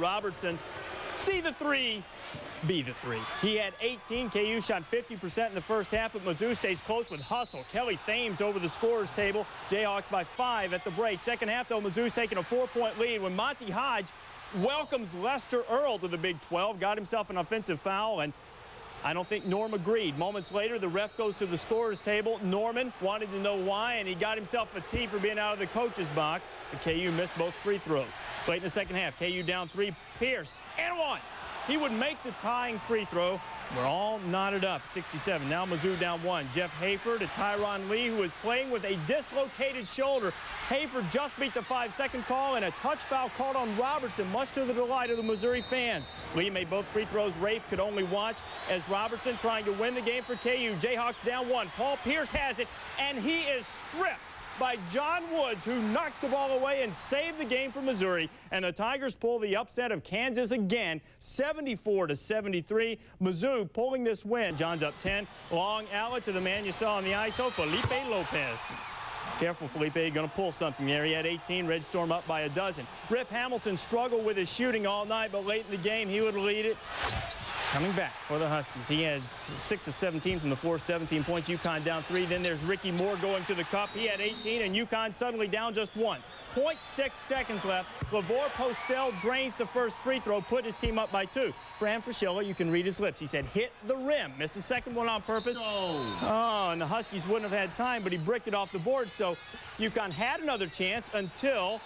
Robertson. See the three, be the three. He had 18. KU shot 50% in the first half, but Mizzou stays close with hustle. Kelly Thames over the scorer's table. Jayhawks by 5 at the break. Second half, though, Mizzou's taking a 4-point lead when Monty Hodge welcomes Lester Earl to the Big 12. Got himself an offensive foul, and I don't think Norm agreed. Moments later, the ref goes to the scorer's table. Norman wanted to know why, and he got himself a tee for being out of the coach's box. But KU missed both free throws. Late in the second half, KU down 3. Pierce, and 1. He would make the tying free throw. We're all knotted up, 67. Now Mizzou down 1. Jeff Hayford to Tyron Lee, who is playing with a dislocated shoulder. Hayford just beat the 5-second call, and a touch foul called on Robertson, much to the delight of the Missouri fans. Lee made both free throws. Rafe could only watch as Robertson trying to win the game for KU. Jayhawks down 1. Paul Pierce has it, and he is stripped by John Woods, who knocked the ball away and saved the game for Missouri. And the Tigers pull the upset of Kansas again, 74-73. Mizzou pulling this win. John's up 10. Long outlet to the man you saw on the ISO, Felipe Lopez. Careful, Felipe, you're going to pull something there. He had 18. Red Storm up by a dozen. Rip Hamilton struggled with his shooting all night, but late in the game, he would lead it. Coming back for the Huskies. He had 6 of 17 from the floor, 17 points. UConn down 3. Then there's Ricky Moore going to the cup. He had 18, and UConn suddenly down just 1. 0.6 seconds left. LeVar Postel drains the first free throw, put his team up by 2. Fran Fraschilla, you can read his lips. He said, hit the rim. Missed the second one on purpose. Oh, and the Huskies wouldn't have had time, but he bricked it off the board. So UConn had another chance until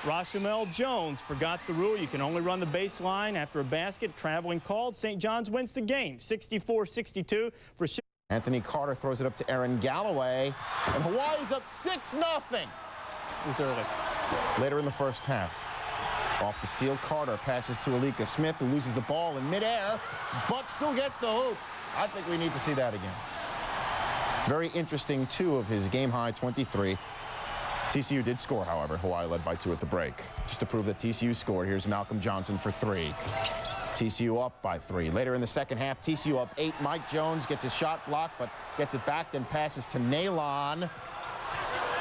Rashamel Jones forgot the rule. You can only run the baseline after a basket. Traveling called. St. John's wins the game, 64-62 for Anthony Carter throws it up to Aaron Galloway, and Hawaii's up 6-0. It was early. Later in the first half, off the steal, Carter passes to Alika Smith, who loses the ball in midair, but still gets the hoop. I think we need to see that again. Very interesting, 2 of his game-high 23. TCU did score, however. Hawaii led by 2 at the break. Just to prove that TCU scored, here's Malcolm Johnson for 3. TCU up by 3. Later in the second half, TCU up 8. Mike Jones gets his shot blocked, but gets it back, then passes to Nalon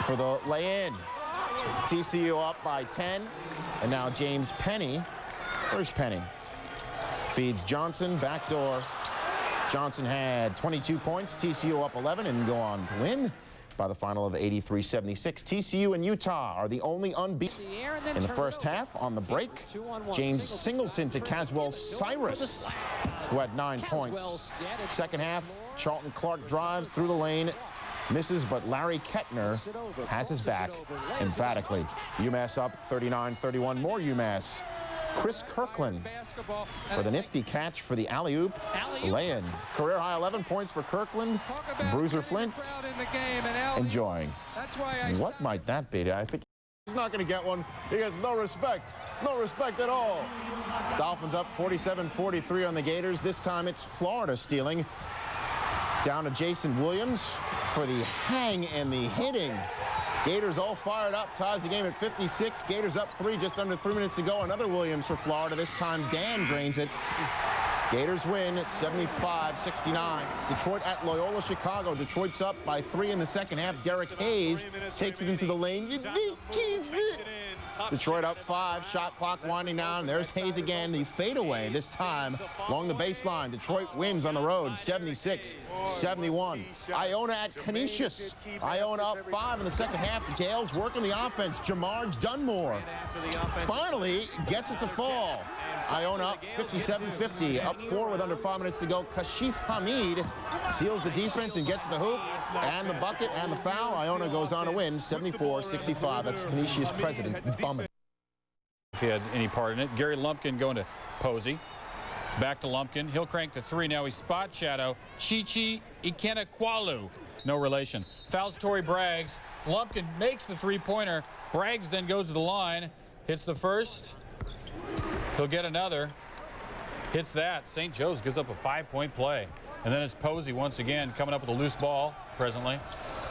for the lay-in. TCU up by 10. And now James Penny. Where's Penny? Feeds Johnson, backdoor. Johnson had 22 points. TCU up 11 and go on to win by the final of 83-76. TCU and Utah are the only unbeaten in the first half. On the break, James Singleton to Caswell Cyrus, who had 9 points. Second half, Charlton Clark drives through the lane, misses, but Larry Kettner has his back emphatically. UMass up 39-31, more UMass. Chris Kirkland for the nifty catch for the alley-oop. Lay-in. Career-high 11 points for Kirkland. Bruiser Flint enjoying. What might that be? I think he's not going to get one. He gets no respect. No respect at all. Dolphins up 47-43 on the Gators. This time it's Florida stealing. Down to Jason Williams for the hang and the hitting. Gators all fired up, ties the game at 56. Gators up 3, just under 3 minutes to go. Another Williams for Florida. This time Dan drains it. Gators win 75-69. Detroit at Loyola Chicago. Detroit's up by 3 in the second half. Derek Hayes takes it into the lane. Detroit up 5, shot clock winding down. There's Hayes again, the fadeaway, this time along the baseline. Detroit wins on the road, 76-71. Iona at Canisius. Iona up 5 in the second half. The Gales working the offense. Jamar Dunmore finally gets it to fall. Iona up 57-50, up 4 with under 5 minutes to go. Kashif Hamid seals the defense and gets the hoop and the bucket and the foul. Iona goes on to win 74-65. That's Canisius president Bum. If he had any part in it. Gary Lumpkin going to Posey. Back to Lumpkin. He'll crank the 3. Now he's spot shadow. Chichi Ikenakwalu. No relation. Fouls Torrey Braggs. Lumpkin makes the 3-pointer. Braggs then goes to the line. Hits the first. He'll get another. Hits that. St. Joe's gives up a 5-point play. And then it's Posey once again coming up with a loose ball presently,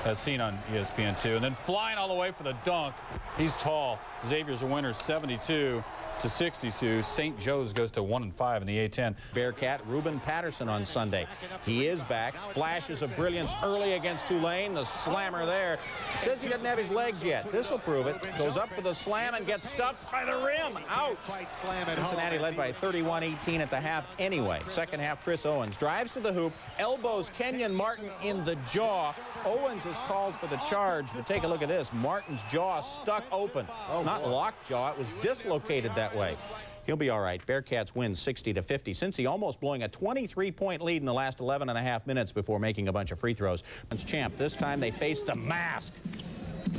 as seen on ESPN2. And then flying all the way for the dunk. He's tall. Xavier's a winner, 72-59. to 62. St. Joe's goes to 1-5 in the A-10. Bearcat Ruben Patterson on Sunday. He is back. Flashes of brilliance early against Tulane. The slammer there. Says he doesn't have his legs yet. This will prove it. Goes up for the slam and gets stuffed by the rim. Ouch. Cincinnati led by 31-18 at the half anyway. Second half, Chris Owens drives to the hoop, elbows Kenyon Martin in the jaw. Owens is called for the charge, but take a look at this. Martin's jaw stuck open. It's not locked jaw. It was dislocated that way. He'll be all right. Bearcats win 60-50. Cincy almost blowing a 23-point lead in the last 11.5 minutes before making a bunch of free throws. It's champ. This time they face the mask.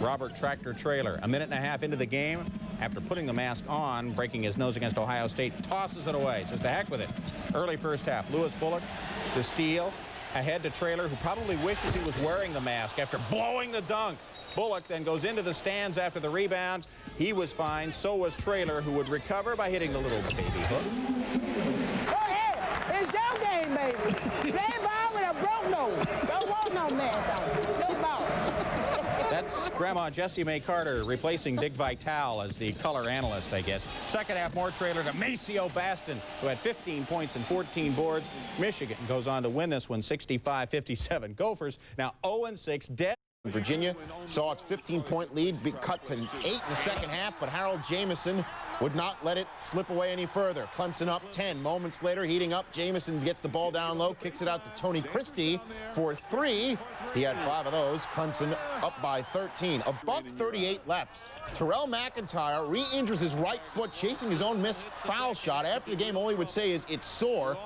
Robert Tractor Trailer, a minute and a half into the game, after putting the mask on, breaking his nose against Ohio State, tosses it away. Says to heck with it. Early first half. Lewis Bullock, the steal. Ahead to Traylor, who probably wishes he was wearing the mask after blowing the dunk. Bullock then goes into the stands after the rebound. He was fine. So was Traylor, who would recover by hitting the little baby hook. Go ahead. It's your game, baby. Play ball with a broke nose. Don't want no mask on. No ball. That's Grandma Jessie Mae Carter replacing Dick Vitale as the color analyst, I guess. Second half, more Traylor to Maceo Baston, who had 15 points and 14 boards. Michigan goes on to win this one 65-57. Gophers now 0-6, dead. Virginia saw its 15-point lead be cut to 8 in the second half, but Harold Jamison would not let it slip away any further. Clemson up 10. Moments later, heating up, Jamison gets the ball down low, kicks it out to Tony Christie for 3. He had 5 of those. Clemson up by 13. A buck 38 left. Terrell McIntyre re-injures his right foot, chasing his own missed foul shot. After the game, all he would say is it's sore.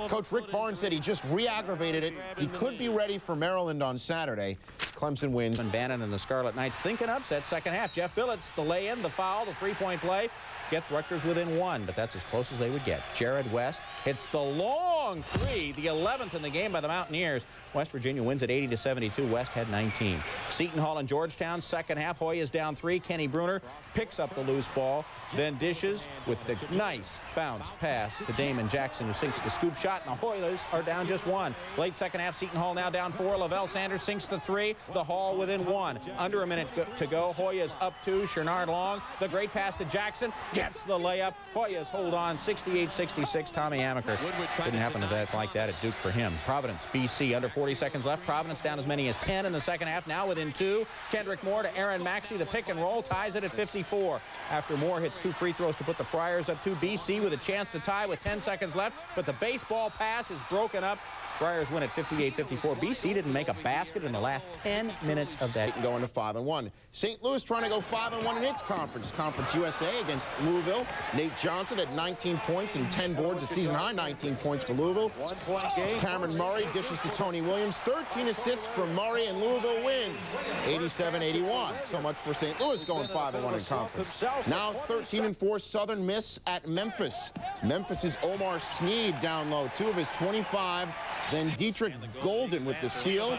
Coach Rick Barnes said he just re-aggravated it. He could be ready for Maryland on Saturday. Clemson wins. Bannon and the Scarlet Knights thinking upset second half. Jeff Billets, the lay-in, the foul, the three-point play. Gets Rutgers within 1, but that's as close as they would get. Jared West hits the long 3, the 11th in the game by the Mountaineers. West Virginia wins at 80-72. West had 19. Seton Hall and Georgetown, second half. Hoyas down 3. Kenny Bruner picks up the loose ball, then dishes with the nice bounce pass to Damon Jackson, who sinks the scoop shot, and the Hoyas are down just 1. Late second half, Seton Hall now down 4. Lavelle Sanders sinks the 3. The Hall within 1. Under a minute to go. Hoyas up 2. Chernard Long, the great pass to Jackson, gets the layup. Hoyas hold on 68-66. Tommy Amaker. Didn't happen to that like that at Duke for him. Providence, BC, under 40 seconds left. Providence down as many as 10 in the second half, now within 2. Kendrick Moore to Aaron Maxey. The pick and roll ties it at 54. After Moore hits 2 free throws to put the Friars up 2. BC with a chance to tie with 10 seconds left, but the baseball pass is broken up. Friars win at 58-54. BC didn't make a basket in the last 10 minutes of that. Going to 5-1. St. Louis trying to go 5-1 in its conference. Conference USA against Louisville. Nate Johnson at 19 points and 10 boards, a season-high 19 points for Louisville. 1-point game. Cameron Murray dishes to Tony Williams. 13 assists from Murray, and Louisville wins 87-81. So much for St. Louis going 5-1 in conference. Now 13-4 Southern Miss at Memphis. Memphis' Omar Sneed down low. 2 of his 25. Then Dietrich Golden with the steal.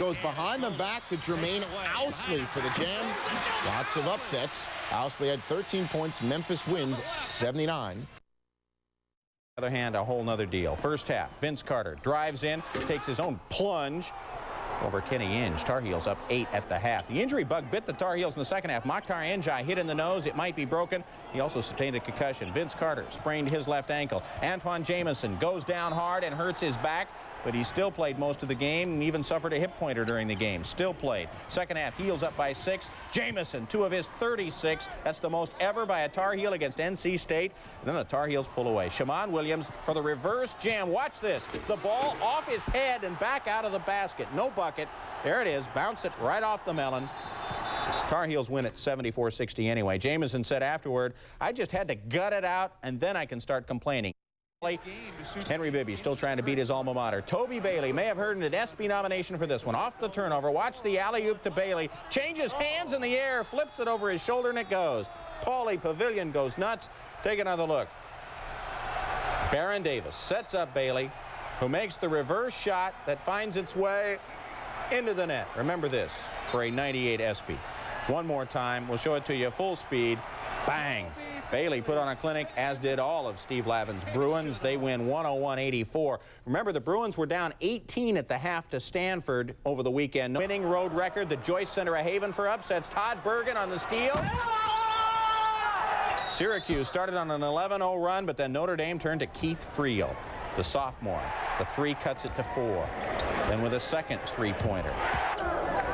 Goes behind the back to Jermaine Ousley for the jam. Lots of upsets. Ousley had 13 points. Memphis wins 79. On the other hand, a whole nother deal. First half, Vince Carter drives in, takes his own plunge over Kenny Inge. Tar Heels up 8 at the half. The injury bug bit the Tar Heels in the second half. Mokhtar Njai hit in the nose. It might be broken. He also sustained a concussion. Vince Carter sprained his left ankle. Antoine Jamison goes down hard and hurts his back, but he still played most of the game and even suffered a hip pointer during the game. Still played. Second half, Heels up by 6. Jamison, 2 of his 36. That's the most ever by a Tar Heel against NC State. And then the Tar Heels pull away. Shammond Williams for the reverse jam. Watch this. The ball off his head and back out of the basket. No bucket. There it is. Bounce it right off the melon. Tar Heels win at 74-60 anyway. Jamison said afterward, I just had to gut it out, and then I can start complaining. Henry Bibby still trying to beat his alma mater. Toby Bailey may have earned an ESPY nomination for this one. Off the turnover. Watch the alley-oop to Bailey. Changes hands in the air, flips it over his shoulder, and it goes. Paulie Pavilion goes nuts. Take another look. Baron Davis sets up Bailey, who makes the reverse shot that finds its way into the net. Remember this for a 98 ESPY. One more time. We'll show it to you full speed. Bang. Bailey put on a clinic, as did all of Steve Lavin's Bruins. They win 101-84. Remember, the Bruins were down 18 at the half to Stanford over the weekend. Winning road record. The Joyce Center a haven for upsets. Todd Bergen on the steal. Syracuse started on an 11-0 run, but then Notre Dame turned to Keith Friel, the sophomore. The three cuts it to 4. Then with a second three-pointer.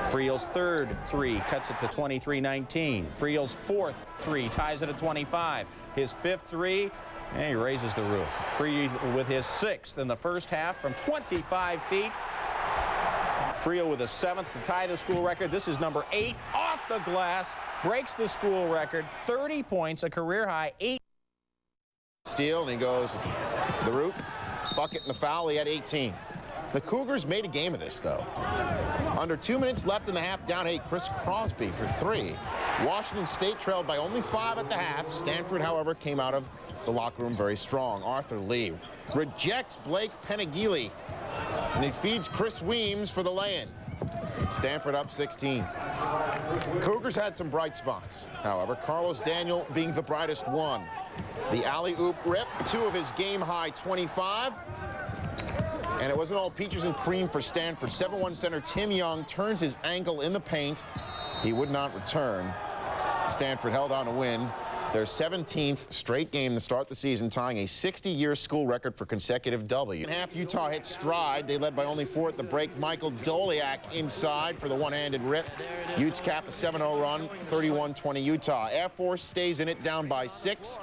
Friel's third three cuts it to 23-19. Friel's fourth three ties it at 25. His fifth three, and he raises the roof. Friel with his sixth in the first half from 25 feet. Friel with a seventh to tie the school record. This is number 8 off the glass. Breaks the school record. 30 points, a career high 8. Steal, and he goes the root, bucket, and the foul. He had 18. The Cougars made a game of this, though. Under 2 minutes left in the half, down 8. Chris Crosby for 3. Washington State trailed by only 5 at the half. Stanford, however, came out of the locker room very strong. Arthur Lee rejects Blake Penegili, and he feeds Chris Weems for the lay-in. Stanford up 16. Cougars had some bright spots, however, Carlos Daniel being the brightest one. The alley-oop rip, 2 of his game-high 25. And it wasn't all peaches and cream for Stanford. 7-1 center Tim Young turns his ankle in the paint. He would not return. Stanford held on to win their 17th straight game to start the season, tying a 60-year school record for consecutive W. In half, Utah hit stride. They led by only 4 at the break. Michael Doliak inside for the one-handed rip. Utes cap a 7-0 run, 31-20 Utah. Air Force stays in it, down by 6.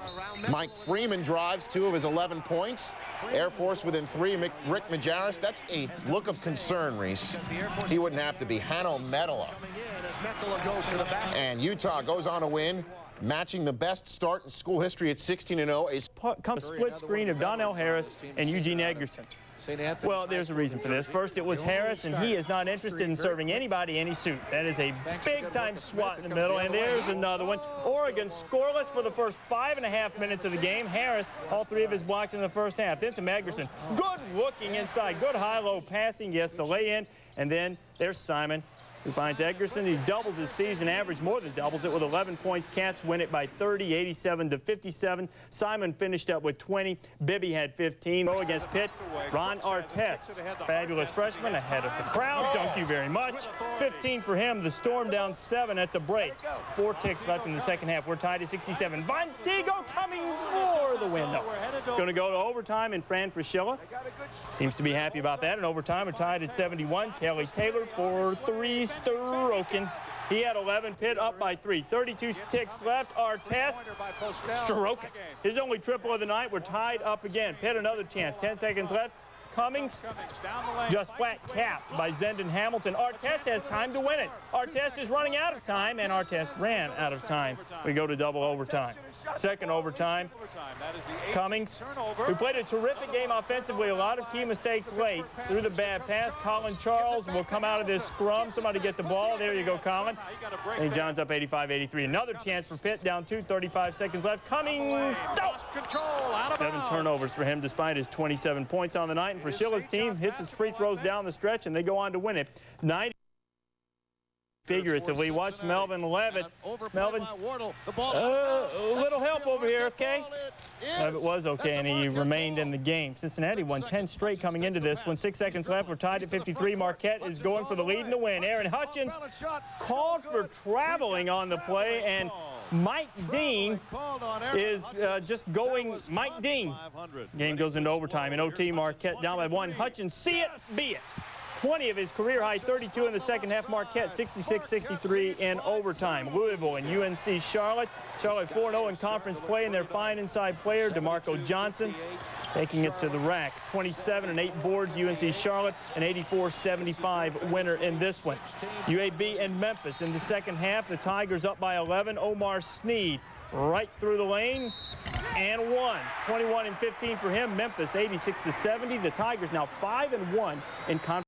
Mike Freeman drives 2 of his 11 points. Air Force within 3. Rick Majerus, that's a look of concern, Reese. He wouldn't have to be. Hanno Metala. And Utah goes on to win, matching the best start in school history at 16-0. Comes split screen of Donnell Harris and Eugene Eggerson. Well, there's a reason for this. First, it was Harris, and he is not interested in serving anybody any suit. That is a big-time swat in the middle, and there's another one. Oregon scoreless for the first 5.5 minutes of the game. Harris, all 3 of his blocks in the first half. Then some Eggerson. Good looking inside. Good high-low passing. Yes, the lay-in. And then there's Simon, who finds Eggerson. He doubles his season average, more than doubles it, with 11 points. Cats win it by 30, 87-57. Simon finished up with 20. Bibby had 15. Against Pitt, Ron Artest, fabulous freshman, ahead of the crowd. Thank you very much. 15 for him. The Storm down 7 at the break. 4 ticks left in the second half. We're tied at 67. Vonteego Cummings for the win, though. Going to go to overtime, and Fran Fraschilla seems to be happy about that. In overtime, we're tied at 71. Kelly Taylor for 3. Strokin. He had 11. Pitt up by 3. 32 ticks left. Artest stroking. His only triple of the night. We're tied up again. Pitt another chance. 10 seconds left. Cummings just flat capped by Zendon Hamilton. Artest has time to win it. Artest is running out of time, and Artest ran out of time. We go to double overtime. Second overtime. Cummings, who played a terrific game offensively, a lot of key mistakes late. Through the bad pass, Colin Charles will come out of this scrum. Somebody get the ball. There you go, Colin. And John's up 85-83. Another chance for Pitt, down 2, 35 seconds left. Cummings, 7 turnovers for him despite his 27 points on the night. And Fraschilla's team hits its free throws down the stretch, and they go on to win it. 90. Figuratively, watch Melvin Levitt. Melvin, a little help over here, okay? Levitt was okay, and he remained in the game. Cincinnati won 10 straight coming into this one. 6 seconds left. We're tied at 53. Marquette is going for the lead in the win. Aaron Hutchins called for traveling on the play, and Mike Dean is just going Mike Dean. Game goes into overtime. In OT, Marquette down by 1. Hutchins, see it, be it. 20 of his career-high 32 in the second half. Marquette 66-63 in overtime. Louisville and UNC Charlotte. Charlotte 4-0 in conference play, and their fine inside player, DeMarco Johnson, taking it to the rack. 27 and 8 boards. UNC Charlotte, an 84-75 winner in this one. UAB and Memphis in the second half. The Tigers up by 11. Omar Sneed right through the lane and 1. 21 and 15 for him. Memphis 86-70. The Tigers now 5-1 in conference.